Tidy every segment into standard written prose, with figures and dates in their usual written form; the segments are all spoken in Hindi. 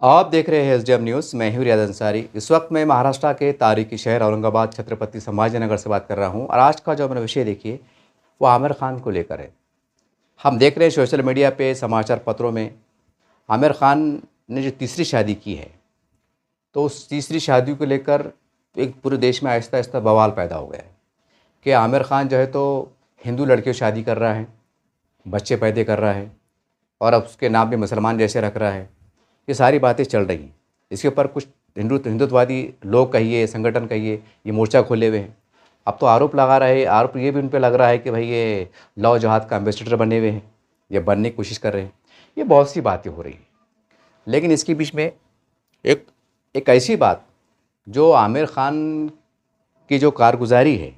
आप देख रहे हैं एसडीएम न्यूज़। मैं हूं रियाज अंसारी। इस वक्त मैं महाराष्ट्र के तारीखी शहर औरंगाबाद छत्रपति संभाजीनगर से बात कर रहा हूं और आज का जो मेरा विषय देखिए वो आमिर खान को लेकर है। हम देख रहे हैं सोशल मीडिया पे, समाचार पत्रों में आमिर खान ने जो तीसरी शादी की है, तो उस तीसरी शादी को लेकर एक पूरे देश में आहिस्ता आहिस्ता बवाल पैदा हो गया है कि आमिर खान जो है तो हिंदू लड़कियों से शादी कर रहा है, बच्चे पैदा कर रहा है और अब उसके नाम भी मुसलमान जैसे रख रहा है। ये सारी बातें चल रही हैं। इसके ऊपर कुछ हिंदुत्ववादी लोग कहिए, संगठन कहिए, ये मोर्चा खोले हुए हैं। अब तो आरोप लगा रहे हैं, आरोप ये भी उन पे लग रहा है कि भाई ये लव जहाद का एम्बेसडर बने हुए हैं, ये बनने की कोशिश कर रहे हैं। ये बहुत सी बातें हो रही हैं, लेकिन इसके बीच में एक एक ऐसी बात जो आमिर खान की जो कारगुजारी है,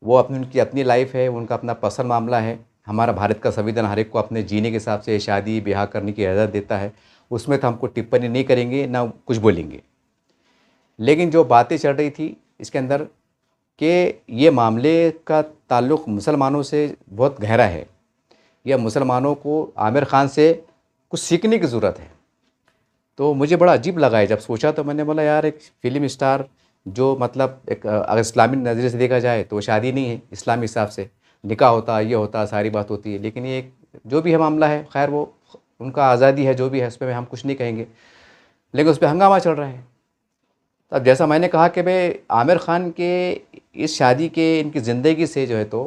वो अपनी उनकी अपनी लाइफ है, उनका अपना पर्सनल मामला है। हमारा भारत का संविधान हर एक को अपने जीने के हिसाब से शादी ब्याह करने की इजाज़त देता है। उसमें तो हमको टिप्पणी नहीं करेंगे, ना कुछ बोलेंगे। लेकिन जो बातें चल रही थी इसके अंदर कि ये मामले का ताल्लुक़ मुसलमानों से बहुत गहरा है, या मुसलमानों को आमिर खान से कुछ सीखने की ज़रूरत है। तो मुझे बड़ा अजीब लगा है। जब सोचा तो मैंने बोला यार, एक फ़िल्म स्टार जो मतलब एक अगर इस्लामी नज़रिए से देखा जाए तो वो शादी नहीं है, इस्लामी हिसाब से निकाह होता, ये होता, सारी बात होती है। लेकिन ये एक जो भी है मामला है, खैर वो उनका आज़ादी है, जो भी है उस पर हम कुछ नहीं कहेंगे, लेकिन उस पर हंगामा चल रहा है। तो अब जैसा मैंने कहा कि भाई आमिर खान के इस शादी के, इनकी ज़िंदगी से जो है तो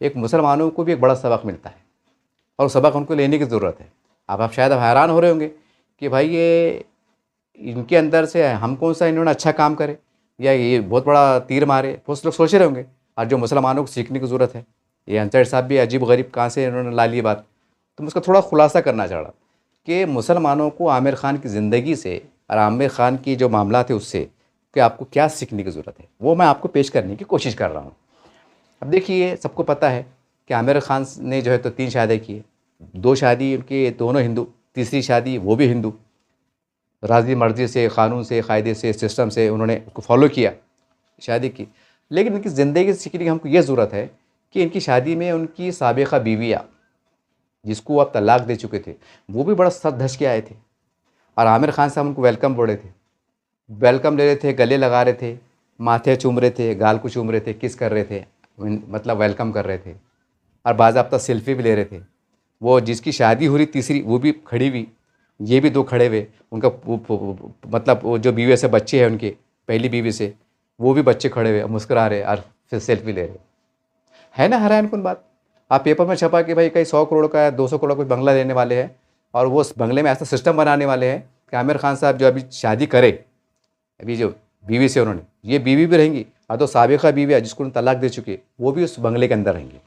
एक मुसलमानों को भी एक बड़ा सबक मिलता है और सबक उनको लेने की ज़रूरत है। अब आप शायद हैरान हो रहे होंगे कि भाई ये इनके अंदर से हम कौन सा इन्होंने अच्छा काम करे या ये बहुत बड़ा तीर मारे, बहुत लोग सोच रहे होंगे। और जो मुसलमानों को सीखने की ज़रूरत है, ये अंसारी साहब भी अजीब गरीब कहाँ से इन्होंने ला ली बात। तो मैं उसका थोड़ा खुलासा करना चाह रहा कि मुसलमानों को आमिर खान की ज़िंदगी से और आमिर खान की जो मामला थे उससे कि आपको क्या सीखने की ज़रूरत है, वो मैं आपको पेश करने की कोशिश कर रहा हूँ। अब देखिए, सबको पता है कि आमिर खान ने जो है तो 3 शादी की है। 2 शादी उनके दोनों हिंदू, तीसरी शादी वो भी हिंदू। राज़ी मर्ज़ी से, क़ानून से, क़ायदे से, सिस्टम से उन्होंने उसको फॉलो किया, शादी की। लेकिन इनकी ज़िंदगी से सीखने की हमको ये ज़रूरत है कि इनकी शादी में उनकी साबिक़ा बीवियाँ, जिसको आप तलाक दे चुके थे, वो भी बड़ा सर धँस के आए थे और आमिर खान साहब उनको वेलकम बोल रहे थे, वेलकम ले रहे थे, गले लगा रहे थे, माथे चूम रहे थे, गाल को चूम रहे थे, किस कर रहे थे, मतलब वेलकम कर रहे थे और बाज़ाब्ता सेल्फ़ी भी ले रहे थे। वो जिसकी शादी हो रही तीसरी, वो भी खड़ी हुई, ये भी 2 खड़े हुए। उनका मतलब वो जो बीवी से बच्चे हैं उनके, पहली बीवी से, वो भी बच्चे खड़े हुए, मुस्कुरा रहे और फिर सेल्फ़ी ले रहे। है ना हैरानकुन बात। आप पेपर में छपा कि भाई कहीं 100 करोड़ का, 200 करोड़ का कुछ बंगला लेने वाले हैं और वो उस बंगले में ऐसा सिस्टम बनाने वाले हैं कि आमिर खान साहब जो अभी शादी करे, अभी जो बीवी से उन्होंने, ये बीवी भी रहेंगी और तो साबिक़ा बीवी है जिसको उन्होंने तलाक दे चुके, वो भी उस बंगले के अंदर रहेंगी,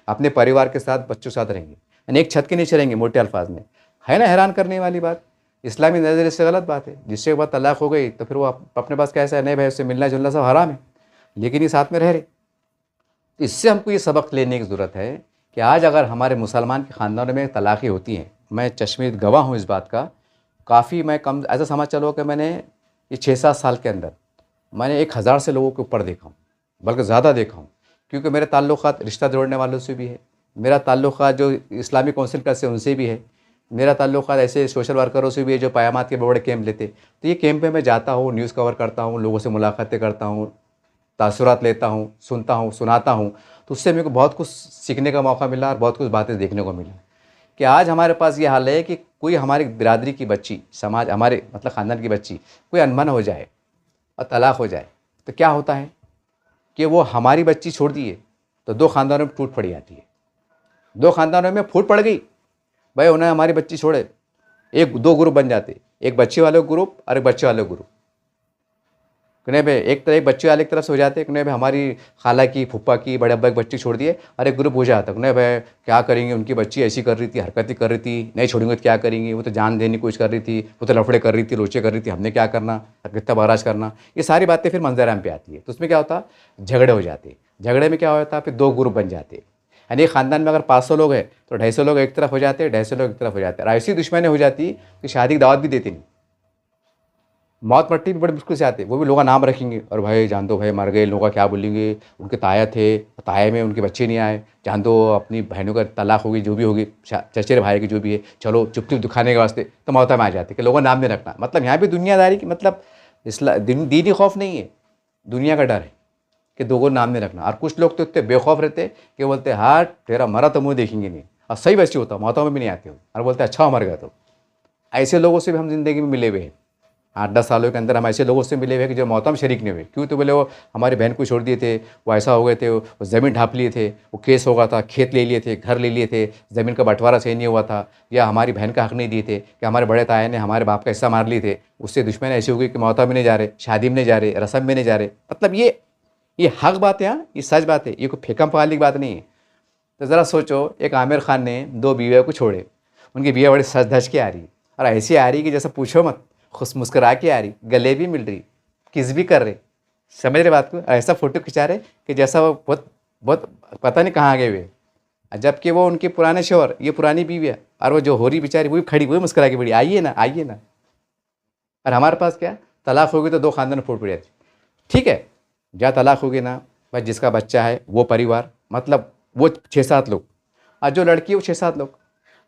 अपने परिवार के साथ, बच्चों के साथ रहेंगी, यानी एक छत के नीचे रहेंगे मोटे अल्फाज में। है ना हैरान करने वाली बात। इस्लामी नज़रिए से गलत बात है। जिसके बाद तलाक हो गई तो फिर वो अपने पास कैसा है, नहीं भाई उससे मिलना जुलना सब हराम है, लेकिन ये साथ में रह रहे। तो इससे हमको ये सबक लेने की ज़रूरत है कि आज अगर हमारे मुसलमान के ख़ानदानों में तलाक़ें होती हैं, मैं चश्मदीद गवाह हूँ इस बात का। काफ़ी मैं कम ऐसा समझ चलो कि मैंने ये 6-7 साल के अंदर मैंने 1000 से लोगों के ऊपर देखा हूँ, बल्कि ज़्यादा देखा हूँ। क्योंकि मेरे ताल्लुक़ात रिश्ता जोड़ने वालों से भी है, मेरा ताल्लुक़ात जो इस्लामी काउंसिल का से उनसे भी है, मेरा ताल्लुक़ात ऐसे सोशल वर्करों से भी है जो क़यामत के बड़े कैंप लेते। तो ये कैंप में मैं जाता हूँ, न्यूज़ कवर करता हूँ, लोगों से मुलाकातें करता हूँ, तासुरात लेता हूँ, सुनता हूँ, सुनाता हूँ। तो उससे मेरे को बहुत कुछ सीखने का मौका मिला और बहुत कुछ बातें देखने को मिला कि आज हमारे पास ये हाल है कि कोई हमारी बिरादरी की बच्ची, समाज हमारे मतलब ख़ानदान की बच्ची कोई अनबन हो जाए और तलाक हो जाए, तो क्या होता है कि वो हमारी बच्ची छोड़ दिए तो 2 ख़ानदानों में टूट पड़ जाती है। 2 ख़ानदानों में फूट पड़ गई, भाई उन्हें हमारी बच्ची छोड़े, 1-2 ग्रुप बन जाते, एक बच्चे वाले ग्रुप और एक बच्चे वाले ग्रुप। कि नहीं भाई, एक तरह एक बच्चे वाले की तरफ से हो जाते, कि नहीं भाई हमारी खाला की, फूफा की, बड़े अब्बा की बच्ची छोड़ दिए, और एक ग्रुप हो जाता, नहीं भाई क्या करेंगे, उनकी बच्ची ऐसी कर रही थी, हरकतें कर रही थी, नहीं छोड़ेंगे तो क्या करेंगे, वो तो जान देने की कोशिश कर रही थी, वो तो लफड़े कर रही थी, लोचे कर रही थी, हमने क्या करना, कितना बर्दाश्त करना। ये सारी बातें फिर मंजर-आम पे आती है। तो उसमें क्या होता, झगड़े हो जाते, झगड़े में क्या होता, फिर 2 ग्रुप बन जाते। यानी ख़ानदान में अगर 500 लोग हैं तो 250 लोग एक तरफ हो जाते, 250 लोग एक तरफ हो जाते, और ऐसी दुश्मनी हो जाती कि शादी की दावत भी देते नहीं। मौत मट्टी भी बड़ी मुश्किल से आते हैं, वो भी लोग का नाम रखेंगे और भाई जान दो भाई मर गए, लोग क्या बोलेंगे, उनके ताया थे, ताया में उनके बच्चे नहीं आए, जान दो अपनी बहनों का तलाक होगी जो भी होगी, चचेरे भाई की जो भी है, चलो चुप चुप दिखाने के वास्ते तो मौत में आ जाते कि लोगों का नाम नहीं रखना। मतलब यहाँ भी दुनियादारी की मतलब दीनी खौफ नहीं है, दुनिया का डर है कि दो को नाम नहीं रखना। और कुछ लोग तो इतने बेखौफ रहते कि बोलते हाँ तेरा मरा तो मुँह देखेंगे नहीं, और सही वैसे होता मौतों में भी नहीं आते हो, और बोलते अच्छा मर गया। तो ऐसे लोगों से भी हम ज़िंदगी में मिले हुए हैं। 8-10 सालों के अंदर हम ऐसे लोगों से मिले हुए कि जो मौतों में शरीक नहीं हुए। क्यों? तो बोले वो हमारी बहन को छोड़ दिए थे, वो ऐसा हो गए थे, वो ज़मीन ढाँप लिए थे, वो केस हो गया था, खेत ले लिए थे, घर ले लिए थे, ज़मीन का बंटवारा सही नहीं हुआ था, या हमारी बहन का हक नहीं दिए थे, कि हमारे बड़े ताया ने हमारे बाप का हिस्सा मार लिए थे, उससे दुश्मनी ऐसी हो गई कि मौता में नहीं जा रहे, शादी में नहीं जा रहे, रस्म में नहीं जा रहे। मतलब ये हक बात है, हाँ ये सच बात है, ये कोई फेंकम पगाली की बात नहीं है। तो ज़रा सोचो, एक आमिर खान ने 2 बीवियों को छोड़े, उनकी बीवियाँ बड़ी सज धज के आ रही, और ऐसी आ रही कि जैसा पूछो मत, खुश मुस्कुरा के आ रही, गले भी मिल रही, किस भी कर रहे, समझ रहे बात को, ऐसा फ़ोटो खिंचा रहे कि जैसा वो बहुत बहुत पता नहीं कहाँ गए हुए। जबकि वो उनके पुराने शौहर, ये पुरानी बीवियाँ, और वो जो हो रही बेचारी वो भी खड़ी, वो भी मुस्कुरा के बड़ी, आइए ना आइए ना। और हमारे पास क्या, तलाक हो गई तो 2 खानदान फूट पड़ जाती। ठीक है, जहाँ तलाक हो गई ना भाई, जिसका बच्चा है वो परिवार, मतलब वो 6-7 लोग, और जो लड़की है वो 6-7 लोग।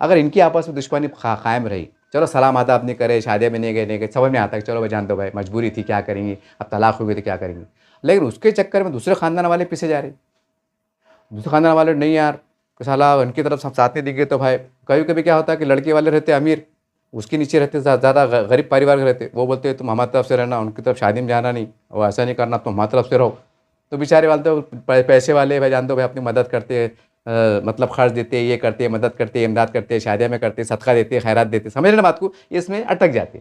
अगर इनकी आपस में दुश्मनी कायम रही, चलो सलाम आदाब नहीं करे, शादियाँ में नहीं गए, समझ में आता है कि चलो भाई जान दो भाई मजबूरी थी, क्या करेंगी, अब तलाक हो गई तो क्या करेंगी। लेकिन उसके चक्कर में दूसरे खानदान वाले पीछे जा रहे, दूसरे खानदान वाले नहीं यार, कि साला उनकी तरफ सब साथ नहीं दिखे। तो भाई कभी कभी क्या होता है कि लड़के वाले रहते अमीर, उसके नीचे रहते ज़्यादा गरीब परिवार के रहते, वो बोलते तुम हमारी तरफ से रहना, उनकी तरफ शादी में जाना नहीं, वो ऐसा नहीं करना, तुम हमारी तरफ से रहो। तो बेचारे वाले तो पैसे वाले भाई जान दो भाई अपनी मदद करते हैं, मतलब खर्च देते, ये करते, मदद करते, इमदाद करते, शादियाँ में करते, सदका देते, खैरात देते, समझ रहे ना बात को, इसमें अटक जाते,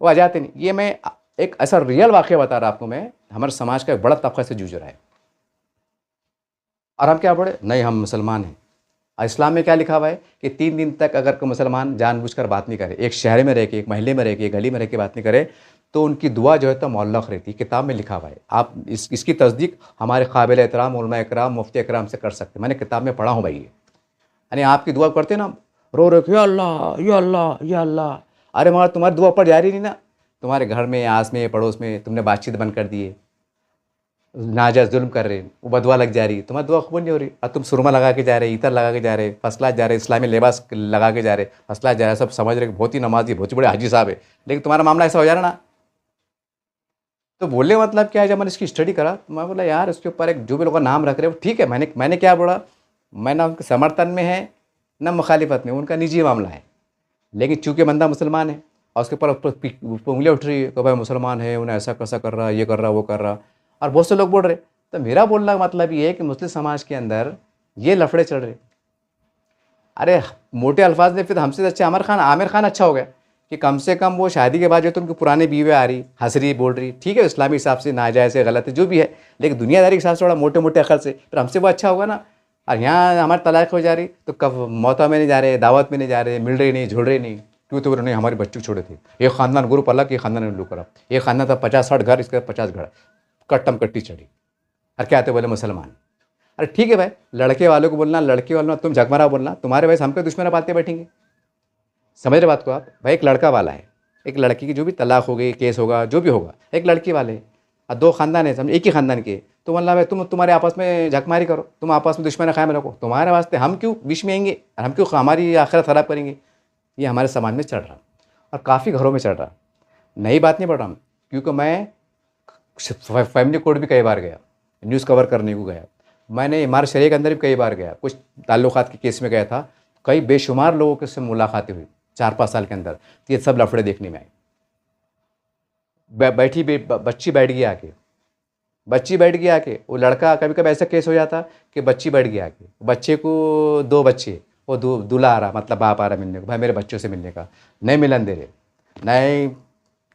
वो आ जाते नहीं। ये मैं एक ऐसा रियल वाक़या बता रहा आपको, मैं हमारे समाज का एक बड़ा तबका से जूझ रहा है। और हम क्या बोले, नहीं हम मुसलमान हैं। और इस्लाम में क्या लिखा हुआ है कि 3 दिन तक अगर कोई मुसलमान जानबूझकर बात नहीं करे, एक शहर में रह के, एक महल्ले में रह के, एक गली में रह के बात नहीं करे, तो उनकी दुआ जो है तो मुअल्लक़ रहती है। किताब में लिखा हुआ है, आप इसकी तस्दीक हमारे काबिल एहतराम उलमा इकराम, मुफ्ती इकराम से कर सकते हैं। मैंने किताब में पढ़ा हूँ भाई ये। यानी आपकी दुआ करते ना, रो रो के या अल्लाह या अल्लाह या अल्लाह, अरे मगर तुम्हारी दुआ ऊपर जा रही नहीं ना, तुम्हारे घर में, आस में, पड़ोस में तुमने बातचीत बंद कर दी है, नाजायज़ जुल्म कर रहे हैं, वो बदुआ लग जा रही है, तुम्हारी दुआ कबूल नहीं हो रही। और तुम सुरमा लगा के जा रहे, इतर लगा के जा रहे, फसला जा रहे, इस्लामी लिबास लगा के जा रहे, फसला जा रहे, सब समझ रहे बहुत ही नमाजी, बहुत ही बड़े हाजी साहब है, लेकिन तुम्हारा मामला ऐसा हो जा रहा ना। तो बोलने मतलब क्या है, जब मैंने इसकी स्टडी करा तो मैं बोला यार इसके ऊपर एक जो भी लोग का नाम रख रहे हैं ठीक है, मैंने क्या बोला, मैं ना उनके समर्थन में है ना मुखालिफत में, उनका निजी मामला है। लेकिन चूँकि बंदा मुसलमान है और उसके ऊपर उंगलियाँ उठ रही है कि भाई मुसलमान है, उन्हें ऐसा कैसा कर रहा, ये कर रहा, वो कर रहा, और बहुत से लोग बोल रहे। तो मेरा बोलने का मतलब ये है कि मुस्लिम समाज के अंदर ये लफड़े चल रहे। अरे मोटे अल्फाज में फिर हमसे अच्छा आमिर खान अच्छा हो गया कि कम से कम वो शादी के बाद जो तो उनकी पुरानी बीवी आ रही, हंस रही, बोल रही, ठीक है इस्लामी हिसाब से नाजायज़ है, गलत है, जो भी है, लेकिन दुनियादारी के हिसाब से थोड़ा मोटे मोटे अखर से फिर हमसे वो अच्छा होगा ना। और यहाँ हमारी तलाक हो जा रही तो कब मौता में नहीं जा रहे, दावत में नहीं जा रहे, मिल रहे नहीं, जुड़ रहे नहीं। क्यों? तो उन्होंने हमारे बच्चे छोड़े थे, एक खानदान ग्रुप अलग, एक खानदान उल्लू करा, एक खानदान था 50-60 घर, इसके 50 घर, कट्टम कट्टी चढ़ी। और क्या आते बोले मुसलमान। अरे ठीक है भाई, लड़के वालों को बोलना, लड़के वालों तुम झकमरा बोलना, तुम्हारे भाई हमको दुश्मन पालते बैठेंगे। समझ रहे बात को आप? भाई एक लड़का वाला है, एक लड़की की जो भी तलाक हो गई, केस होगा, जो भी होगा, एक लड़की वाले और 2 खानदान है, समझ, एक ही खानदान के, तो मतलब भाई तुम्हारे आपस में झकमारी करो, तुम आपस में दुश्मनी कायम रखो, तुम्हारे वास्ते हम क्यों बीच में आएंगे और हम क्यों हमारी आखिरत ख़राब करेंगे। ये हमारे समाज में चल रहा और काफ़ी घरों में चल रहा। नई बात नहीं पढ़ रहा हूँ, क्योंकि मैं फैमिली कोर्ट भी कई बार गया, न्यूज़ कवर करने को गया, मैंने हमारे शरीर के अंदर भी कई बार गया, कुछ ताल्लुकात के केस में गया था, कई बेशुमार लोगों के से मुलाकातें हुई 4-5 साल के अंदर। तो ये सब लफड़े देखने में आए। बच्ची बैठ गई आके, बच्ची बैठ गई आके, वो लड़का, कभी कभी ऐसा केस हो जाता कि बच्ची बैठ गई आके, बच्चे को 2 बच्चे, वो दूल्हा आ रहा, मतलब बाप आ रहा मिलने को, भाई मेरे बच्चों से मिलने का, नहीं मिलन दे रहे, नहीं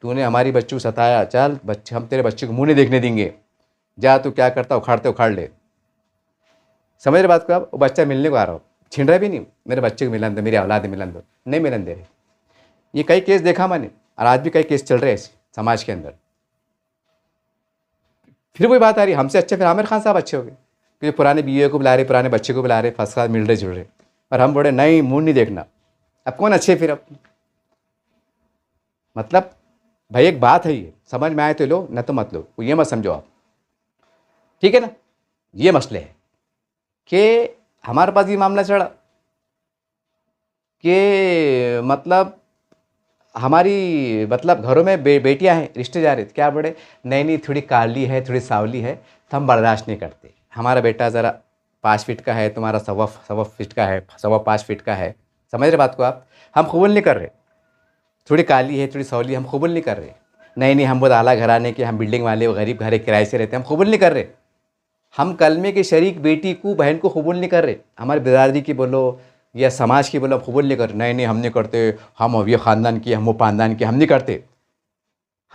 तूने हमारी बच्ची को सताया, चल बच्चे हम तेरे बच्चे को मुँह नहीं देखने देंगे, जा तू क्या करता उखाड़ते उखाड़ ले। समझ रहे बात को आप? वो बच्चा मिलने को आ रहा हो, छीन रहे भी नहीं, मेरे बच्चे को मिलन दो, मेरी औलाद मिलन दो, नहीं मिलन दे रहे। ये कई केस देखा मैंने, और आज भी कई केस चल रहे हैं ऐसे समाज के अंदर। फिर वही बात आ रही, हमसे अच्छे फिर आमिर खान साहब अच्छे हो गए, क्योंकि पुराने बीवी को बुला रहे, पुराने बच्चे को बुला रहे, फर्स्ट क्लास मिल रहे जुड़ रहे, और हम बोले नहीं मुँह नहीं देखना। अब कौन अच्छे फिर? अब मतलब भाई एक बात है, ये समझ में आए तो लो, न तो मत लो, ये मत समझो आप, ठीक है ना। ये मसले हैं कि हमारे पास ये मामला चढ़ा कि मतलब हमारी मतलब घरों में बेटियां हैं, रिश्ते जा रहे थे, क्या बोले, नहीं नहीं थोड़ी काली है, थोड़ी सावली है, तो हम बर्दाश्त नहीं करते। हमारा बेटा ज़रा 5 फीट का है, तुम्हारा सवा सवा फीट का है, सवा 5 फीट का है। समझ रहे बात को आप। हम कबूल नहीं कर रहे, थोड़ी काली है, थोड़ी सावली, हम कबूल नहीं कर रहे। नहीं नहीं हम बहुत आला घराने के, हम बिल्डिंग वाले, वो गरीब घर किराए से रहते हैं, हम कबूल नहीं कर रहे। हम कलमे के शरीक बेटी को, बहन को कबूल नहीं कर रहे। हमारी बिरादरी की बोलो या समाज की बोलो, कबूल नहीं कर रहे। नहीं नहीं हम नहीं करते, हम अब ये ख़ानदान की, हम वो ख़ानदान की, हम नहीं करते।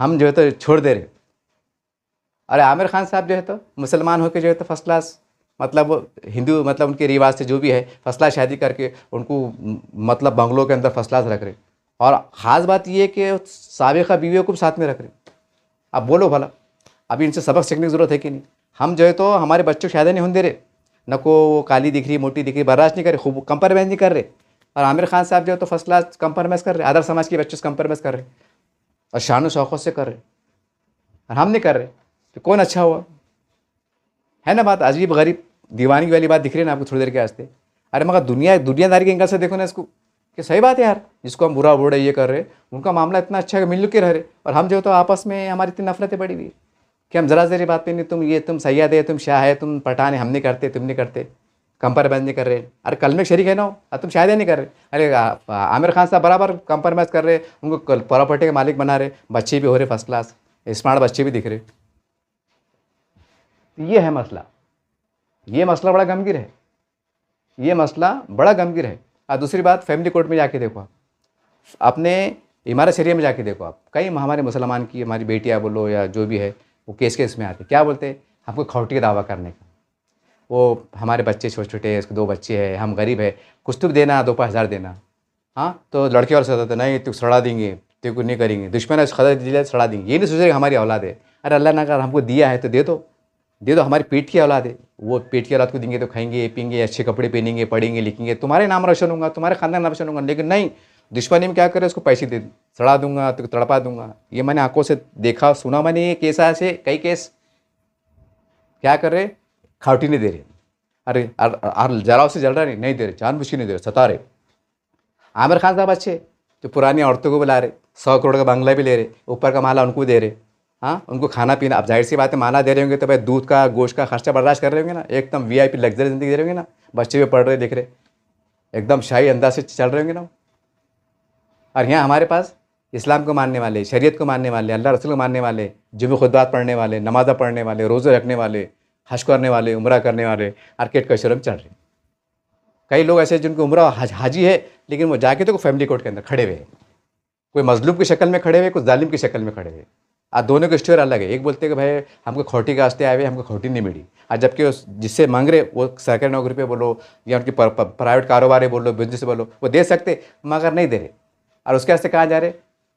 हम जो है तो छोड़ दे रहे। अरे आमिर खान साहब जो है तो मुसलमान होकर जो है तो फर्स्ट क्लास, मतलब वो हिंदू, मतलब उनके रिवाज से जो भी है फर्स्ट क्लास शादी करके उनको मतलब बंगलों के अंदर फर्स्ट क्लास रख रहे। और ख़ास बात ये है कि साबिक़ा बीवियों को भी साथ में रख रहे। अब बोलो भला, अभी इनसे सबक सीखने की ज़रूरत है कि नहीं। हम जो है तो हमारे बच्चों को शादी नहीं होने दे रहे, न को वो काली दिख रही, मोटी दिख रही, बर्दाश्त नहीं कर रहे, खूब कंप्रोमाइज़ नहीं कर रहे। और आमिर खान साहब जो है तो फर्स्ट क्लास कंप्रोमाइज़ कर रहे, अदर समाज के बच्चों से कंप्रोमाइज़ कर रहे और शान शौक़त से कर रहे, और हम नहीं कर रहे। तो कौन अच्छा हुआ, है ना। बात अजीब गरीब दीवानगी वाली बात दिख रही है ना आपको थोड़ी देर के वास्ते। अरे मगर दुनियादारी के एंगल से देखो ना इसको, कि सही बात है यार, जिसको हम बुरा बोले ये कर रहे, उनका मामला इतना अच्छा है कि मिलजुल के रह रहे, और हम जो तो आपस में हमारी इतनी नफरतें पड़ी हुई है कि हम ज़रा ज़री बात पे नहीं, तुम ये, तुम सैयद है, तुम शाह है, तुम पठान है, हम नहीं करते, तुम नहीं करते, कंप्रोमाइज़ नहीं कर रहे। अरे कल में शरीक है ना, और तुम शायद नहीं कर रहे। अरे आमिर खान साहब बराबर कंप्रोमाइज़ कर रहे, उनको प्रॉपर्टी के मालिक बना रहे, बच्चे भी हो रहे फर्स्ट क्लास, स्मार्ट बच्चे भी दिख रहे। ये है मसला, ये मसला बड़ा गंभीर है, ये मसला बड़ा गंभीर है। और दूसरी बात, फैमिली कोर्ट में जाके देखो आप, अपने इमारत शरीया में जाके देखो आप, कई हमारे मुसलमान की हमारी बेटियां बोलो या जो भी है, वो केस में आते क्या बोलते हैं, हमको खौटी का दावा करने का। वो हमारे बच्चे छोटे छोटे हैं, उसके 2 बच्चे हैं, हम गरीब है, कुछ तो देना, 2-5 हज़ार देना। हाँ तो लड़के और सोचते नहीं तू सड़ा देंगे, तेरे को नहीं करेंगे, दुश्मन है खदा दिया सड़ा देंगे, ये नहीं सोच रहे हमारी औलाद है। अरे अल्लाह ने अगर हमको दिया है तो दे दो, दे दो, हमारी पेट की औलाद है, वो पेट की औलाद को देंगे तो खाएंगे पीएंगे, अच्छे कपड़े पहनेंगे, पढ़ेंगे लिखेंगे, तुम्हारे नाम रोशन होगा, तुम्हारे खानदान नाम रोशन होगा। लेकिन नहीं, दुश्मनी में क्या करे, उसको पैसे दे दूँ, सड़ा दूंगा, तो तड़पा दूंगा। ये मैंने आंखों से देखा सुना, मैंने ये केस ऐसे कई केस क्या कर रहे, खावटी नहीं दे रहे। अरे जराव से जल रहा नहीं दे रहे, जानबूझ के नहीं दे रहे, सता रहे। आमिर खान साहब अच्छे, जो पुरानी औरतों को बुला रहे, 100 करोड़ का बंगला भी ले रहे, ऊपर का माला उनको दे रहे। हाँ उनको खाना पीना, अब जाहिर सी बात है माला दे रहे होंगे तो भाई दूध का गोश्त का खर्चा बर्दाश्त कर रहे होंगे ना, एकदम वीआईपी लग्जरी ज़िंदगी दे रहे होंगे ना, बच्चे भी पढ़ रहे देख रहे, एकदम शाही अंदाज से चल रहे होंगे ना। और यहाँ हमारे पास इस्लाम को मानने वाले, शरीयत को मानने वाले, अल्लाह रसूल को मानने वाले, जुमे खुतबात पढ़ने वाले, नमाज़ा पढ़ने वाले, रोज़े रखने वाले, हज करने वाले, उम्रा करने वाले, आर्केड कचरों में चल रहे। कई लोग ऐसे जिनको उम्रा हाजी है, लेकिन वो जाके तो फैमिली कोर्ट के अंदर खड़े हुए हैं, कोई मजलूम की शक्ल में खड़े हुए, कोई जालिम की शक्ल में खड़े हुए। आज दोनों के स्टोर अलग है। एक बोलते हैं कि भाई हमको खोटी का वास्ते आए हुए, हमको खोटी नहीं मिली, और जबकि उस जिससे मांग रहे वो सरकारी नौकरी पे बोलो या उनकी प्राइवेट कारोबार है बोलो, बिजनेस बोलो, वो दे सकते मगर नहीं दे रहे। और उसके वास्ते कहाँ जा रहे,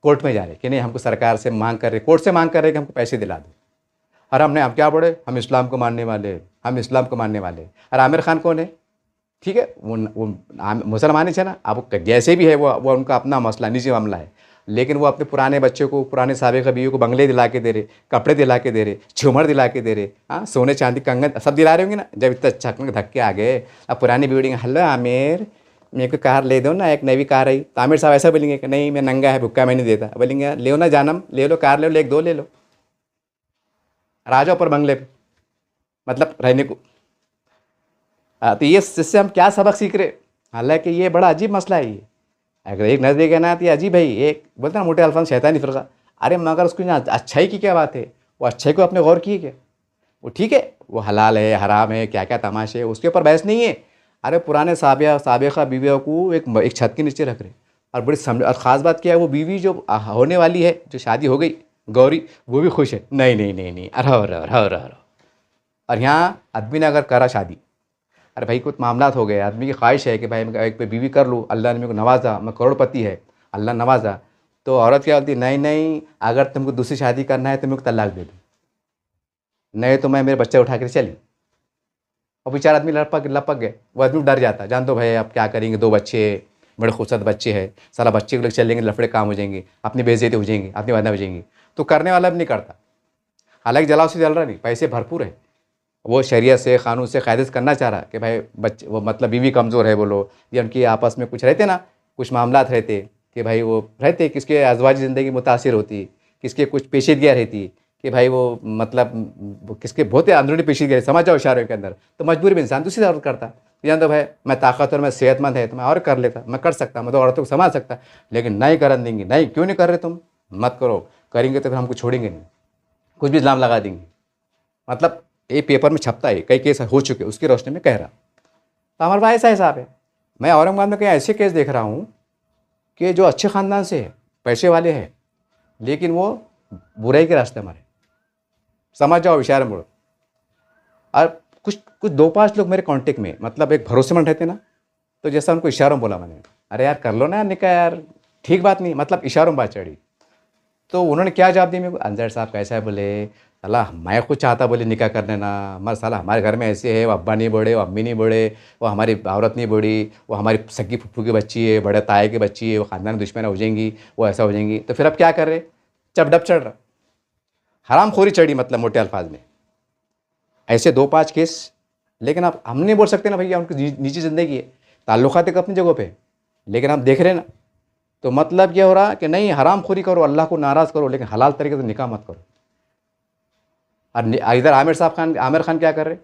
कोर्ट में जा रहे कि नहीं हमको सरकार से मांग कर रहे, कोर्ट से मांग कर रहे कि हमको पैसे दिला दो। और हम क्या बोले, हम इस्लाम को मानने वाले, हम इस्लाम को मानने वाले। और आमिर खान कौन है, ठीक है वो मुसलमान ही है ना, अब जैसे भी है वो उनका अपना मसला, निजी मामला है, लेकिन वो अपने पुराने बच्चों को, पुराने साबिक़ा बीवियों को बंगले दिला के दे रहे, कपड़े दिला के दे रहे, झूमर दिला के दे रहे, हाँ सोने चांदी कंगन सब दिला रहे होंगे ना। जब इतना चकन धक्के आ गए, अब पुरानी बिल्डिंग, हेलो आमिर मेरे को कार ले दो ना, एक नई कार आई, तो आमिर साहब ऐसा बोलेंगे कि नहीं मैं नंगा है भुक्का मैं नहीं देता, बोलेंगे ले ना जानम, ले लो कार ले लो, एक दो ले लो, राजा पर बंगले पे मतलब रहने को। तो ये इससे हम क्या सबक सीख रहे, हालांकि ये बड़ा अजीब मसला है। ये अगर एक नजरिए का ना तो ये अजीब है, एक बोलते ना मोटे अल्फाज शैतानी फ़िरका। अरे मगर उसको ना अच्छाई की क्या बात है, वो अच्छाई को अपने गौर किए क्या, वो ठीक है वो हलाल है हराम है क्या क्या तमाशे है, उसके ऊपर बहस नहीं है। अरे पुराने साबिक़ा बीवियों को एक छत के नीचे रख रहे, और बड़ी समझ, और ख़ास बात क्या है, वो बीवी जो होने वाली है, जो शादी हो गई गौरी, वो भी खुश है, नहीं नहीं नहीं नहीं अरे। और यहाँ आदमी ने अगर करा शादी, अरे भाई कुछ मामलात हो गए, आदमी की ख्वाहिश है कि भाई मैं एक पे बीवी कर लूँ, अल्लाह ने मेरे को नवाजा, मैं करोड़पति है, अल्लाह नवाजा, तो औरत क्या बोलती है, नहीं नहीं अगर तुमको दूसरी शादी करना है तो मेरे को तलाक दे दो, नहीं तो मैं मेरे बच्चे उठा कर चली। और बेचारा आदमी लपक गए, वो आदमी डर जाता, जान दो भाई अब क्या करेंगे, 2 बच्चे, बड़े खूबसूरत बच्चे हैं, सारा बच्चे को लेकर चलेंगे, लफड़े काम हो जाएंगे, अपनी बेइज्जती हो जाएंगी, अपनी बदनामी हो जाएंगी। तो करने वाला भी नहीं करता। हालांकि जलाओ से जल रहा नहीं, पैसे भरपूर है, वो शरीयत से, कानून से कायदे से करना चाह रहा कि भाई बच्चे वो मतलब बीवी कमज़ोर है बोलो, या उनकी आपस में कुछ रहते ना, कुछ मामलात रहते कि भाई वो रहते, किसके अज़वाजी ज़िंदगी मुतासिर होती, किसके कुछ पेचीदगियाँ रहती कि भाई वो मतलब किसके बहुत ही अंदरूनी पेचीदगियाँ समझ जाओ इशारों के अंदर, तो मजबूरी में इंसान दूसरी औरत करता। या तो भाई मैं ताकतवर, मैं सेहतमंद है तो मैं और कर लेता, मैं कर सकता, मैं तो औरतों को संभाल सकता, लेकिन नहीं करन देंगी। नहीं, क्यों नहीं कर रहे तुम? मत करो, करेंगे तो फिर हमको छोड़ेंगे नहीं, कुछ भी इल्ज़ाम लगा देंगे। मतलब ये पेपर में छपता है, कई केस हो चुके, उसकी रोशनी में कह रहा। तो हमारे पास ऐसा हिसाब है। मैं औरंगाबाद में कई ऐसे केस देख रहा हूँ कि जो अच्छे ख़ानदान से है, पैसे वाले हैं, लेकिन वो बुराई के रास्ते मारे, समझ जाओ इशारे मोड़ो। और कुछ कुछ 2-5 लोग मेरे कांटेक्ट में, मतलब एक भरोसेमंद रहते ना, तो जैसा उनको इशारों में बोला मैंने, अरे यार कर लो ना यार निकाह यार, ठीक बात नहीं, मतलब इशारों में बात चढ़ी। तो उन्होंने क्या जवाब दिया मेरे को, अंजर साहब कैसा है बोले, साला मैं खुद चाहता बोले निकाह कर लेना, मगर साला हमारे घर में ऐसे है, वो अब्बा नहीं बड़े, वो अम्मी नहीं बड़े, वो हमारी औरत नहीं बड़ी, वो हमारी सगी फुप्पू की बच्ची है, बड़े ताए की बच्ची है, वो ख़ानदान दुश्मन हो जाएंगी, वो ऐसा हो जाएंगी। तो फिर अब क्या कर रहे, चपडप चढ़ रहा, हरामखोरी चढ़ी, मतलब मोटे अल्फाज में। ऐसे 2-5 केस। लेकिन आप हम नहीं बोल सकते ना भैया, उनकी निजी ज़िंदगी है, ताल्लुकात एक अपनी जगह पे, लेकिन आप देख रहे हैं ना। तो मतलब ये हो रहा कि नहीं, हरामखोरी करो, अल्लाह को नाराज़ करो, लेकिन हलाल तरीके से निकाह मत करो। और इधर आमिर खान क्या कर रहे,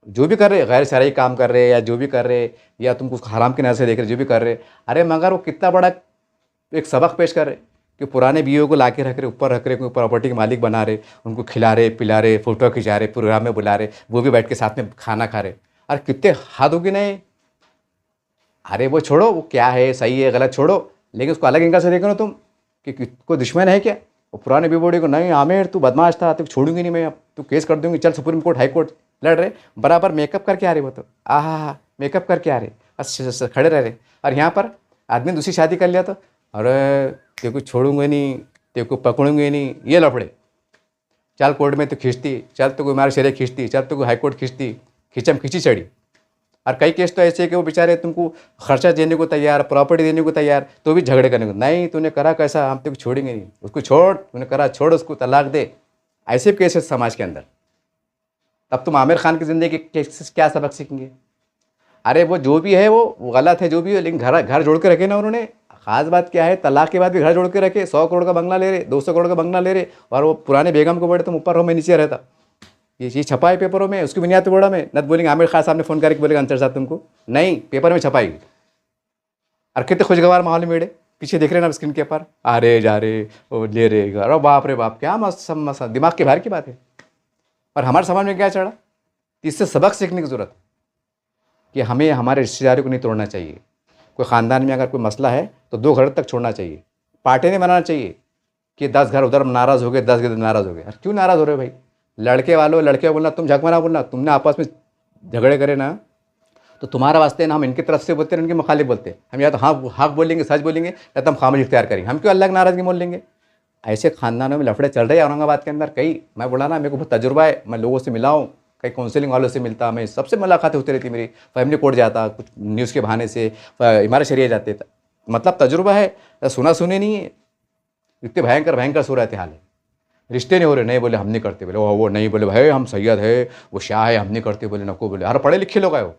जो भी कर रहे, गैर शरई काम कर रहे, या जो भी कर रहे, या तुमको हराम की नज़र से देख रहे, जो भी कर रहे, अरे मगर वो कितना बड़ा एक सबक पेश कर रहे कि पुराने बीवियों को ला के रख रहे, ऊपर रख रहे, कोई प्रॉपर्टी के मालिक बना रहे, उनको खिला रहे, पिला रहे, फ़ोटो खिंचा रहे, प्रोग्राम में बुला रहे, वो भी बैठ के साथ में खाना खा रहे। अरे कितने हद होगी नहीं। अरे वो छोड़ो, वो क्या है, सही है गलत छोड़ो, लेकिन उसको अलग एंगल से देखो ना तुम, कि कोई दुश्मन है क्या। वो पुराने बीबोड़ी को, नहीं आमिर तू बदमाश था, तू छोड़ूंगी नहीं मैं, अब तू केस कर दूंगी, चल सुप्रीम कोर्ट हाई कोर्ट लड़ रहे, बराबर मेकअप करके आ रहे, वो तो आहा मेकअप करके आ रहे, बस खड़े रह रहे। और यहाँ पर आदमी दूसरी शादी कर लिया तो, अरे तेरे को छोड़ूंगे नहीं, तेरे को पकड़ूंगे नहीं, ये लफड़े। चल कोर्ट में तो खींचती, चल तो कोई हमारे शरीर खींचती, चल तो कोई हाई कोर्ट खींचती, खींचम खींची चढ़ी। और कई केस तो ऐसे कि वो बेचारे तुमको खर्चा देने को तैयार, प्रॉपर्टी देने को तैयार, तो भी झगड़े करने को, नहीं तूने करा कैसा, हम तेरे को छोड़ेंगे नहीं, उसको छोड़, तूने करा छोड़, उसको तलाक दे। ऐसे केसेस समाज के अंदर। तब तुम आमिर खान की ज़िंदगी के केसेस क्या सबक सीखेंगे। अरे वो जो भी है वो गलत है, जो भी है, लेकिन घर घर जोड़ के रखे ना उन्होंने। खास बात क्या है, तलाक के बाद भी घर जोड़ के रखे, 100 करोड़ का बंगला ले रहे, 200 करोड़ का बंगला ले रहे, और वो पुराने बेगम को बोले तुम ऊपर रहो मैं नीचे रहता। ये चीज़ छपाई पेपरों में, उसकी बुनियाद पे बोला मैं, न बोलेंगे आमिर खान साहब ने फ़ोन करके बोलेगा अंतर साहब तुमको, नहीं पेपर में छपाई। और कितने खुशगवार माहौल में पीछे देख रहे ना स्क्रीन के ऊपर, आ रहे जा रहे, वो ले रहे, अरे बाप रे बाप, क्या मस्त मस्त दिमाग के बाहर की बात है। और हमारे समाज में क्या चढ़ा, इससे सबक सीखने की ज़रूरत कि हमें हमारे रिश्तेदारों को नहीं तोड़ना चाहिए। कोई ख़ानदान में अगर कोई मसला है तो 2 घर तक छोड़ना चाहिए, पार्टी नहीं बनाना चाहिए कि 10 घर उधर नाराज़ हो गए, 10 घर नाराज़ हो गए। अरे क्यों नाराज़ हो रहे हो भाई, लड़के वालों लड़के बोलना, तुम झक मना बोलना, तुमने आपस में झगड़े करे ना, तो तुम्हारा वास्ते ना हम इनकी तरफ से बोलते हैं, इनके मुखालिफ बोलते हैं। हम या तो हक बोलेंगे, सच बोलेंगे, या तो हम खामोश इख्तियार करेंगे। हम क्यों अल्लाह की नाराज़गी मोल लेंगे। ऐसे ख़ानदानों में लफड़े चल रहे हैं औरंगाबाद के अंदर कई। मैं बोला ना, मेरे को बहुत तजुर्बा है, मैं लोगों से मिला हूँ, कई काउंसलिंग वालों से मिलता, मैं सबसे मुलाकातें होती रहती मेरी, फैमिली कोर्ट जाता, कुछ न्यूज़ के बहाने से इमारत शरिया जाते, मतलब तजुर्बा है, सुना सुने नहीं है। इतने भयंकर भयंकर सूरत हाल है, रिश्ते नहीं हो रहे, नहीं बोले हम नहीं करते, बोले वो नहीं, बोले भाई हम सैयद है, वो शाह है, हम नहीं करते, बोले नको, बोले अरे पढ़े लिखे लोग आए वो,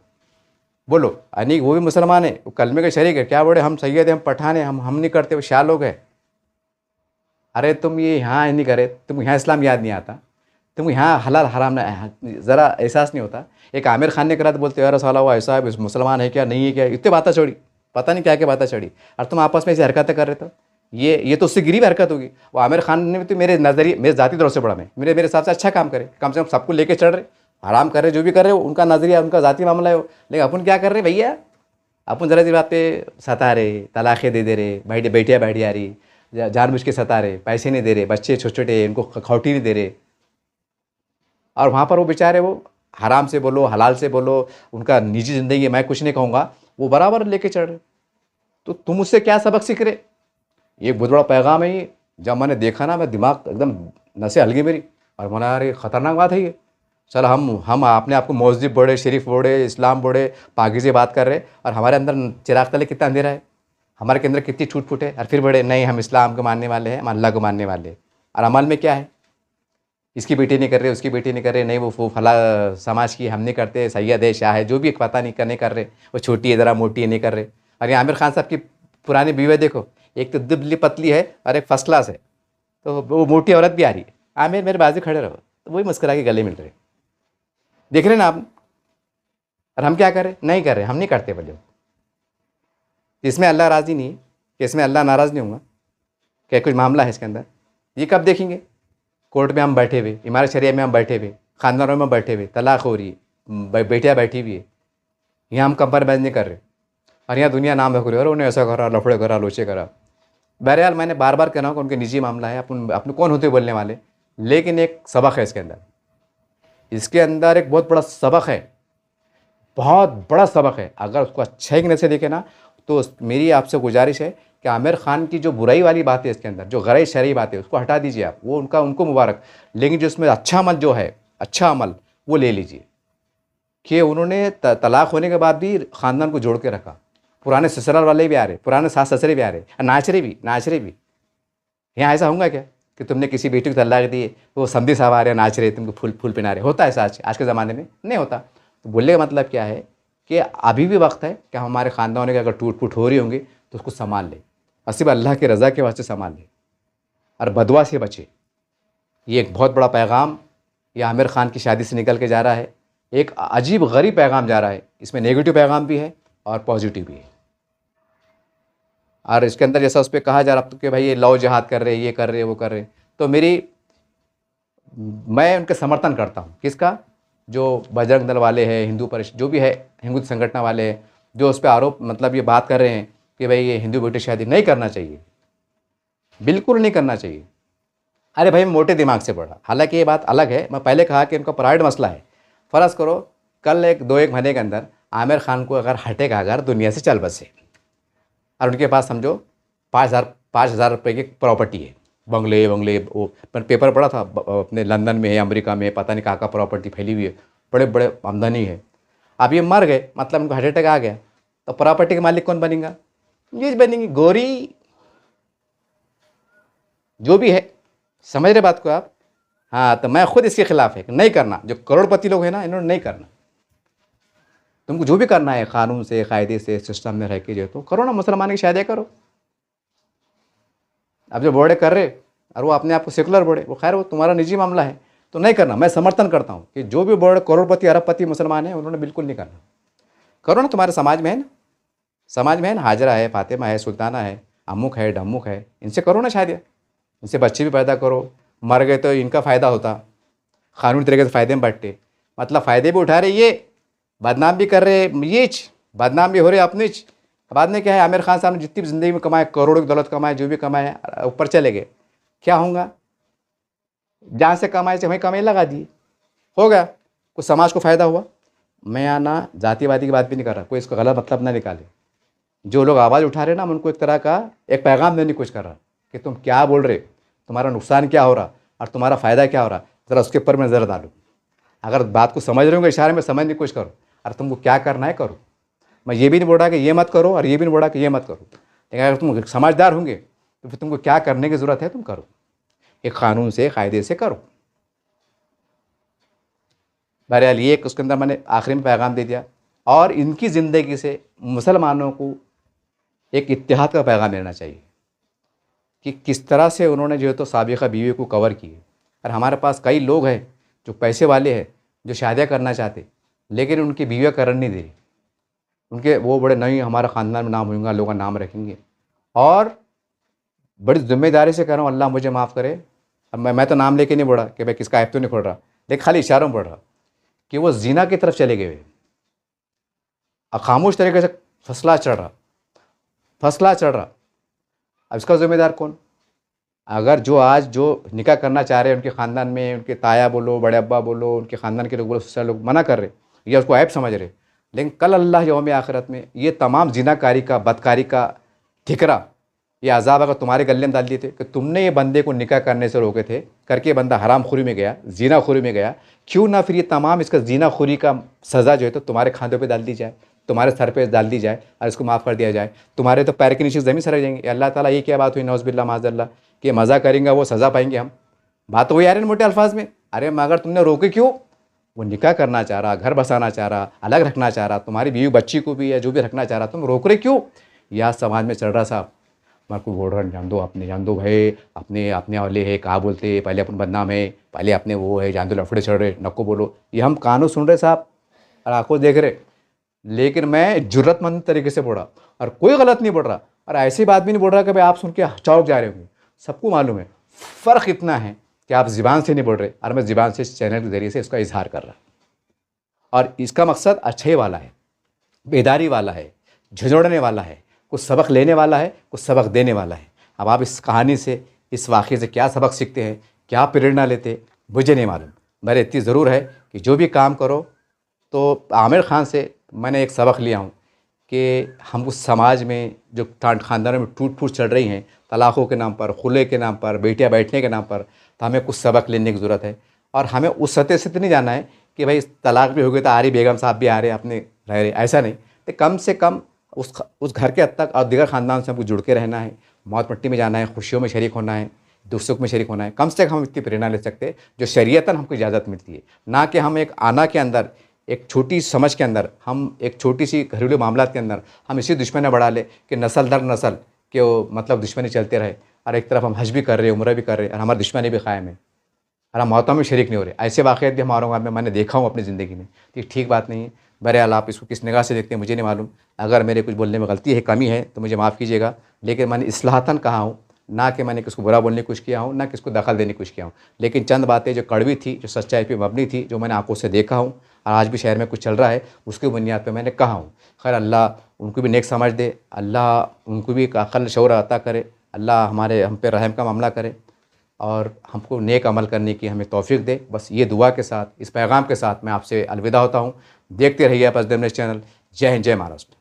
बोलो यानी वो भी मुसलमान है, वो कलमे के शरीक है, क्या बोले हम सैयद है, हम पठान है, हम नहीं करते, वो शाह लोग है। अरे तुम ये यहाँ नहीं करे, तुम यहाँ इस्लाम याद नहीं आता, तुम यहाँ हलाल हराम ज़रा एहसास नहीं होता। एक आमिर खान ने करा तो बोलते यार साला वो ऐसा है, मुसलमान है क्या, नहीं है क्या, इतने बातें चढ़ी, पता नहीं क्या क्या बातें चढ़ी। और तुम आपस में ऐसी हरकतें कर रहे थे, ये तो उससे गिरी हरकत होगी। वो आमिर खान ने तो मेरे नज़रिए, मेरे ज़ाती तौर से बड़ा, मैं मेरे हिसाब से अच्छा काम करे, कम से कम सबको लेके चढ़ रहे, आराम कर रहे, जो भी कर रहे हो उनका नज़रिया, उनका ज़ाती मामला है। लेकिन अपन क्या कर रहे भैया, अपन ज़रा सी बात पे सता रहे, तलाक़ें दे रहे, बैठिया बैठी आ रही, जानबूझ के सता रहे, पैसे नहीं दे रहे, बच्चे छोटे छोटे इनको खौटी नहीं दे रहे। और वहाँ पर वो बेचारे, वो हराम से बोलो हलाल से बोलो, उनका निजी ज़िंदगी है, मैं कुछ नहीं कहूँगा, वो बराबर लेके चढ़ रहे। तो तुम उससे क्या सबक सीख रहे। ये बहुत बड़ा पैगाम है ये। जब मैंने देखा ना, मैं दिमाग एकदम नसें हल गई मेरी, और मैंने यार ये ख़तरनाक बात है ये। चलो हम अपने आप को मौजूद बोले, शरीफ बोले, इस्लाम बोले, पाकीज़े बात कर रहे, और हमारे अंदर चिराग तले कितना अंधेरा है, हमारे के अंदर कितनी छूट फूट है, और फिर बड़े नहीं हम इस्लाम को मानने वाले हैं, हम अल्लाह को मानने वाले हैं। और अमल में क्या है, इसकी बेटी नहीं कर रहे, उसकी बेटी नहीं कर रहे, नहीं वो फला समाज की हम नहीं करते, सैयद है, शाह है, जो भी एक पता नहीं कर रहे, वो छोटी है ज़रा, मोटी है, नहीं कर रहे। और ये आमिर खान साहब की पुरानी बीवी देखो, एक तो दुबली पतली है और एक फर्स्ट क्लास है, तो वो मोटी औरत भी आ रही है, आमिर मेरे बाजू खड़े रहो, तो वही मुस्कुरा के गले मिल रहे। देख रहे ना आप। और हम क्या करें, नहीं कर रहे, हम नहीं करते बोले। इसमें अल्लाह राज़ी नहीं है, कि इसमें अल्लाह नाराज़ नहीं होगा, क्या कुछ मामला है इसके अंदर, ये कब देखेंगे। कोर्ट में हम बैठे हुए, इमारत शरिया में हम बैठे हुए, ख़ानदानों में बैठे हुए, तलाक हो रही है, बेटियाँ बैठी हुई है, यहाँ हम कंपेयर नहीं कर रहे, और यहाँ दुनिया नाम रख रही है, और उन्हें ऐसा करा, लफड़े करा, लोचे करा। बहरहाल मैंने बार बार कहना कि उनके निजी मामला है, अपने कौन होते बोलने वाले, लेकिन एक सबक है इसके अंदर, इसके अंदर एक बहुत बड़ा सबक है, बहुत बड़ा सबक है। अगर उसको अच्छे नज़र से देखे ना, तो मेरी आपसे गुजारिश है कि आमिर खान की जो बुराई वाली बात है इसके अंदर, जो गैर शरई बात है, उसको हटा दीजिए आप, वो उनको मुबारक, लेकिन जो इसमें अच्छा अमल जो है, अच्छा अमल वो ले लीजिए, कि उन्होंने तलाक होने के बाद भी ख़ानदान को जोड़ के रखा, पुराने ससुराल वाले भी आ रहे, पुराने सास ससुरे भी आ रहे, नाच रहे भी। यहाँ ऐसा होगा क्या कि तुमने किसी बेटी को तलाक दी, तो वो समधी साहब आ रहे, नाच रहे, तुमको फूल फूल पहना रहे, होता है ऐसा आज के ज़माने में? नहीं होता। तो बोलने का मतलब क्या है कि अभी भी वक्त है कि हमारे ख़ानदानों की अगर टूट फूट हो रही होंगी तो उसको संभाल ले, और सिर्फ अल्लाह की रज़ा के वास्ते संभाल ले, और बदवा से बचे। ये एक बहुत बड़ा पैगाम ये आमिर खान की शादी से निकल के जा रहा है, एक अजीब गरीब पैगाम जा रहा है, इसमें नेगेटिव पैगाम भी है और पॉजिटिव भी है। और इसके अंदर जैसा उस पर कहा जा रहा है कि भाई ये लव जिहाद कर रहे, ये कर रहे, वो कर रहे, तो मैं उनके समर्थन करता हूँ। किसका? जो बजरंग दल वाले हैं, हिंदू परिषद जो भी है, हिंदू संगठन वाले हैं, जो उस पर आरोप मतलब ये बात कर रहे हैं कि भाई ये हिंदू बेटी शादी नहीं करना चाहिए, बिल्कुल नहीं करना चाहिए। अरे भाई मैं मोटे दिमाग से पढ़ा, हालांकि ये बात अलग है, मैं पहले कहा कि इनका प्राइवेट मसला है। फ़र्ज़ करो कल एक महीने के अंदर आमिर खान को अगर हटेगा, अगर दुनिया से चल बसे, और उनके पास समझो 5,000 रुपये की प्रॉपर्टी है, बंगले वो पर पेपर पड़ा था अपने लंदन में है, अमेरिका में, पता नहीं कहाँ का प्रॉपर्टी फैली हुई है, बड़े बड़े आमदनी है। अब ये मर गए, मतलब उनको हार्ट अटैक आ गया, तो प्रॉपर्टी के मालिक कौन बनेगा? ये बनेंगी गोरी, जो भी है। समझ रहे बात को आप? हाँ, तो मैं खुद इसके खिलाफ है कि नहीं करना। जो करोड़पति लोग हैं ना, इन्होंने नहीं करना। तुमको जो भी करना है कानून से, कायदे से, सिस्टम में रह के जो तो करो ना, मुसलमान की शादी करो। अब जो बोर्डे कर रहे और वो अपने आप को सेकुलर बोर्डे, वो खैर वो तुम्हारा निजी मामला है, तो नहीं करना। मैं समर्थन करता हूँ कि जो भी बोर्ड करोड़पति अरबपति मुसलमान है, उन्होंने बिल्कुल नहीं करना। करो ना, तुम्हारे समाज में है ना, हाजरा है, फातिमा है, सुल्ताना है, अमुक है, डमुक है, इनसे करो ना शादी, इनसे बच्चे भी पैदा करो। मर गए तो इनका फ़ायदा होता, कानूनी तरीके से फ़ायदे में बंटते, मतलब फ़ायदे भी उठा रहे ये, बदनाम भी कर रहे ये, बदनाम भी हो रहे अपने। बाद में क्या है, आमिर खान साहब ने जितनी भी ज़िंदगी में कमाए, करोड़ों की दौलत कमाए, जो भी कमाए, ऊपर चले गए, क्या होगा? जहाँ से कमाए से वहीं कमाई लगा दिए, हो गया, कुछ समाज को फ़ायदा हुआ। मैं आना जातिवादी की बात भी नहीं कर रहा, कोई इसको गलत मतलब ना निकाले। जो लोग आवाज़ उठा रहे ना, मैं उनको एक तरह का एक पैगाम देने की कोशिश कर रहा कि तुम क्या बोल रहे, तुम्हारा नुकसान क्या हो रहा और तुम्हारा फ़ायदा क्या हो रहा, ज़रा उसके ऊपर मैं नज़र डालूँ। अगर बात को समझ रहे हो, इशारे में समझने की कोशिश करो, और तुमको क्या करना है करो। मैं ये भी नहीं बोल रहा कि ये मत करो, और ये भी नहीं बोल रहा कि ये मत करो, लेकिन अगर तुम समझदार होंगे तो फिर तुमको क्या करने की ज़रूरत है तुम करो, एक कानून से, कायदे से करो। बहरहाल ये एक उसके अंदर मैंने आखिरी में पैगाम दे दिया, और इनकी ज़िंदगी से मुसलमानों को एक इत्तेहाद का पैगाम लेना चाहिए कि किस तरह से उन्होंने जो है तो साबिक़ा बीवी को कवर किए। और हमारे पास कई लोग हैं जो पैसे वाले हैं, जो शादियाँ करना चाहते, लेकिन उनकी बीवियाँ करने नहीं दे रही, उनके वो बड़े नहीं, हमारा ख़ानदान में नाम होगा, लोग नाम रखेंगे। और बड़ी ज़िम्मेदारी से कह रहा हूँ, अल्लाह मुझे माफ़ करे, अब मैं तो नाम लेके नहीं बोला कि भाई किसका ऐप तो नहीं खोल रहा, लेकिन खाली इशारों में पढ़ रहा कि वो ज़िना की तरफ चले गए, खामोश तरीके से फसला चढ़ रहा। अब इसका ज़िम्मेदार कौन? अगर जो आज जो निकाह करना चाह रहे हैं, उनके ख़ानदान में, उनके ताया बोलो, बड़े अब्बा बोलो, उनके ख़ानदान के लोग बोलो, ससुराल लोग मना कर रहे या उसको ऐप समझ रहे, लेकिन कल अल्लाह यौम आखिरत में ये तमाम ज़िनाकारी का, बदकारी का ठिकरा ये अज़ाब अगर तुम्हारे गले में डाल दिए थे कि तुमने ये बंदे को निकाह करने से रोके थे, करके बंदा हरामखोरी में गया, ज़िनाखोरी में गया, क्यों ना फिर ये तमाम इसका ज़िनाखोरी का सज़ा जो है तो तुम्हारे खांधों पे डाल दी जाए, तुम्हारे सर पे डाल दी जाए और इसको माफ़ कर दिया जाए। तुम्हारे तो पैर के नीचे ज़मीन सरक जाएंगे। अल्लाह ताला, ये क्या बात हुई नौज़ुबिल्लाह माज़अल्लाह कि मज़ा करेंगे वो सज़ा पाएंगे हम। बात तो वही आ रही है मोटे अल्फाज में। अरे मगर तुमने रोके क्यों? वो निकाह करना चाह रहा, घर बसाना चाह रहा, अलग रखना चाह रहा, तुम्हारी बीवी बच्ची को भी या जो भी रखना चाह रहा, तुम रोक रहे क्यों? यह समाज में चल रहा साहब। मेरे को बोल रहा जान दो भाई, अपने अपने वाले है, कहा बोलते पहले अपन बदनाम है, पहले अपने वो है, जान दो लफड़े चढ़ रहे, नको बोलो। ये हम कानों सुन रहे साहब और आंखों देख रहे, लेकिन मैं जुर्रतमंद तरीके से बोल रहा और कोई गलत नहीं बोल रहा और ऐसी बात भी नहीं बोल रहा कि भाई आप सुन के चौंक जा रहे होंगे। सबको मालूम है, फ़र्क इतना है कि आप ज़ुबान से नहीं बोल रहे और मैं ज़ुबान से इस चैनल के ज़रिए से इसका इजहार कर रहा। और इसका मकसद अच्छे वाला है, बेदारी वाला है, झंझोड़ने वाला है, कुछ सबक लेने वाला है, कुछ सबक देने वाला है। अब आप इस कहानी से, इस वाक़े से क्या सबक सीखते हैं, क्या प्रेरणा लेते, मुझे नहीं मालूम। मेरे इतनी ज़रूर है कि जो भी काम करो तो आमिर ख़ान से मैंने एक सबक लिया हूँ कि हम उस समाज में जो ख़ानदानों में टूट फूट चल रही हैं, तलाक़ों के नाम पर, खुले के नाम पर, बेटियाँ बैठने के नाम पर, तो हमें कुछ सबक लेने की ज़रूरत है। और हमें उस सतह से तो नहीं जाना है कि भाई तलाक़ भी हो गई तो आ रही बेगम साहब भी आ रहे, अपने रह रहे, ऐसा नहीं। तो कम से कम उस घर के हद तक और दीगर ख़ानदान से हमको जुड़ के रहना है, मौत मिट्टी में जाना है, खुशियों में शरीक होना है, दुख सुख में शरीक होना है। कम से कम हम इतनी प्रेरणा ले सकते हैं जो शरीयतन हमको इजाज़त मिलती है, ना कि हम एक आना के अंदर, एक छोटी समझ के अंदर, हम एक छोटी सी घरेलू मामलात के अंदर हम इसी दुश्मनी बढ़ा ले कि नस्ल दर नस्ल के वो मतलब दुश्मनी चलते रहे और एक तरफ हम हज भी कर रहे हैं, उम्र भी कर रहे हैं और हमारी दुश्मनी भी कायम है और हम मौतों में शरीक नहीं हो रहे। ऐसे वाक़यात भी हमारे में मैंने देखा हूँ अपनी ज़िंदगी में। तो ये ठीक बात नहीं है। बहरहाल आप इसको किस निगाह से देखते हैं मुझे नहीं मालूम। अगर मेरे कुछ बोलने में गलती है, कमी है तो मुझे माफ़ कीजिएगा, लेकिन मैंने इस्लाहतन कहा हूँ, ना कि मैंने किसको बुरा बोलने की कोशिश किया हूँ, ना किसको दखल देने की कोशिश किया हूँ। लेकिन चंद बातें जो कड़वी थी, जो सच्चाई पे मबनी थी, जो मैंने आंखों से देखा हूँ और आज भी शहर में कुछ चल रहा है, उसकी बुनियाद पे मैंने कहा हूँ। खैर अल्लाह उनको भी नेक समझ दे, अल्लाह उनको भी अक़ल शऊर अता करे, अल्लाह हम पे रहम का मामला करे और हमको नेक अमल करने की हमें तौफीक दे। बस ये दुआ के साथ, इस पैगाम के साथ मैं आपसे अलविदा होता हूँ। देखते रहिए आप एसडीएम न्यूज़ चैनल। जय हिंद, जय महाराष्ट्र।